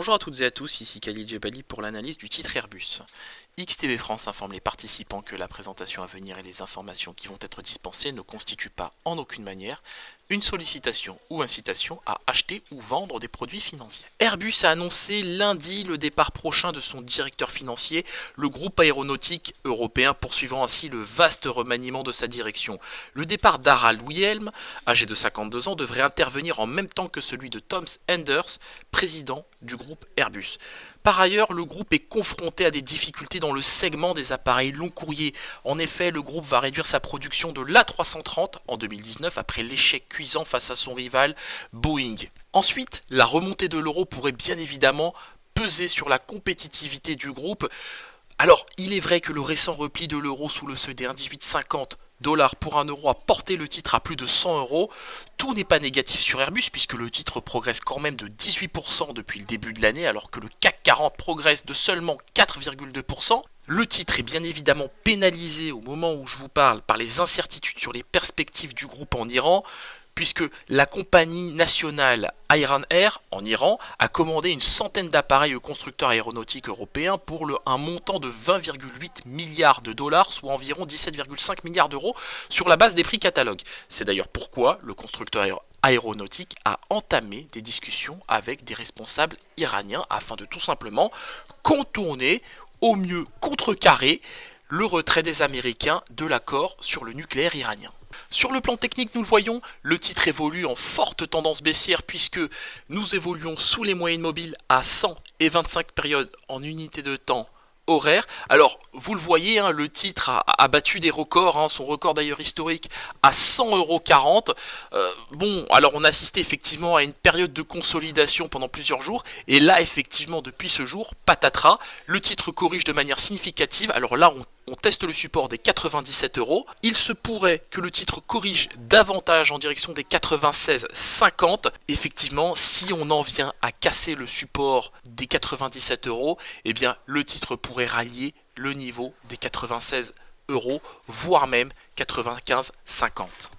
Bonjour à toutes et à tous, ici Khalid Jebali pour l'analyse du titre Airbus. XTV France informe les participants que la présentation à venir et les informations qui vont être dispensées ne constituent pas en aucune manière une sollicitation ou incitation à acheter ou vendre des produits financiers. Airbus a annoncé lundi le départ prochain de son directeur financier, le groupe aéronautique européen, poursuivant ainsi le vaste remaniement de sa direction. Le départ d'Harald Wilhelm, âgé de 52 ans, devrait intervenir en même temps que celui de Tom Enders, président du groupe Airbus. Par ailleurs, le groupe est confronté à des difficultés dans le segment des appareils long courrier. En effet, le groupe va réduire sa production de l'A330 en 2019 après l'échec cuisant face à son rival Boeing. Ensuite, la remontée de l'euro pourrait bien évidemment peser sur la compétitivité du groupe. Alors, il est vrai que le récent repli de l'euro sous le seuil des 1,1850 $ pour un euro a porté le titre à plus de 100 euros. Tout n'est pas négatif sur Airbus puisque le titre progresse quand même de 18% depuis le début de l'année alors que le CAC 40 progresse de seulement 4,2%. Le titre est bien évidemment pénalisé au moment où je vous parle par les incertitudes sur les perspectives du groupe en Iran, puisque la compagnie nationale Iran Air en Iran a commandé une centaine d'appareils aux constructeurs aéronautiques européens pour un montant de 20,8 milliards de dollars, soit environ 17,5 milliards d'euros sur la base des prix catalogue. C'est d'ailleurs pourquoi le constructeur aéronautique a entamé des discussions avec des responsables iraniens afin de tout simplement contourner, au mieux contrecarrer, le retrait des Américains de l'accord sur le nucléaire iranien. Sur le plan technique, nous le voyons, le titre évolue en forte tendance baissière puisque nous évoluons sous les moyennes mobiles à 100 et 25 périodes en unité de temps horaire. Alors, vous le voyez, le titre a battu des records, son record d'ailleurs historique à 100,40 €. Bon, alors on a assisté effectivement à une période de consolidation pendant plusieurs jours, et là effectivement depuis ce jour, patatras, le titre corrige de manière significative. Alors là, on teste le support des 97 €. Il se pourrait que le titre corrige davantage en direction des 96,50 €. Effectivement, si on en vient à casser le support des 97 €, eh bien le titre pourrait rallier le niveau des 96 €, voire même 95,50 €.